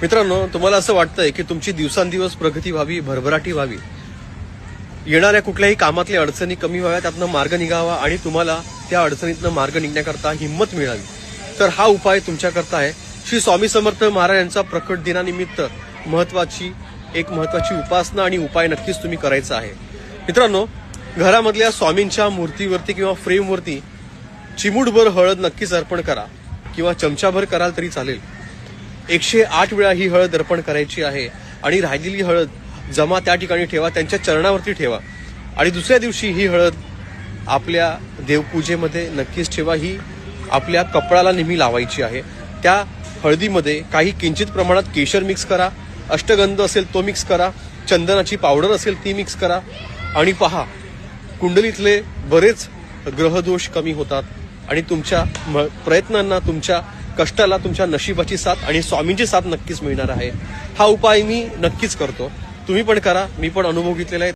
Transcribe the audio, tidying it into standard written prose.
मित्रांनो, तुम्हाला असं वाटतंय की तुमची दिवसांदिवस प्रगती व्हावी, भरभराटी व्हावी, येणाऱ्या कुठल्याही कामातल्या अडचणी कमी व्हाव्या, त्यातनं मार्ग निघावा आणि तुम्हाला त्या अडचणीतनं मार्ग निघण्याकरता हिंमत मिळावी, तर हा उपाय तुमच्याकरता आहे. श्री स्वामी समर्थ महाराज यांचा प्रकट दिनानिमित्त महत्वाची उपासना आणि उपाय नक्कीच तुम्ही करायचा आहे. मित्रांनो, घरामधल्या स्वामींच्या मूर्तीवरती किंवा फ्रेमवरती चिमूटभर हळद नक्कीच अर्पण करा किंवा चमचाभर कराल तरी चालेल. 108 वेळा ही हळद अर्पण करायची आहे आणि राहिलेली हळद जमा त्या ठिकाणी ठेवा, त्यांच्या चरणावरती ठेवा आणि दुसऱ्या दिवशी ही हळद आपल्या देवपूजेमध्ये नक्कीच ठेवा. ही आपल्या कपडाला नेहमी लावायची आहे. त्या हळदीमध्ये काही किंचित प्रमाणात केशर मिक्स करा, अष्टगंध असेल तो मिक्स करा, चंदनाची पावडर असेल ती मिक्स करा आणि पहा, कुंडलीतले बरेच ग्रहदोष कमी होतात आणि तुमच्या प्रयत्नांना, तुमच्या कष्टाला, तुमच्या नशिबाची साथ आणि स्वामींची साथ नक्कीच मिळणार आहे. हा उपाय मी नक्कीच करतो, तुम्ही पण करा. मी पण अनुभव घेतलेला आहे.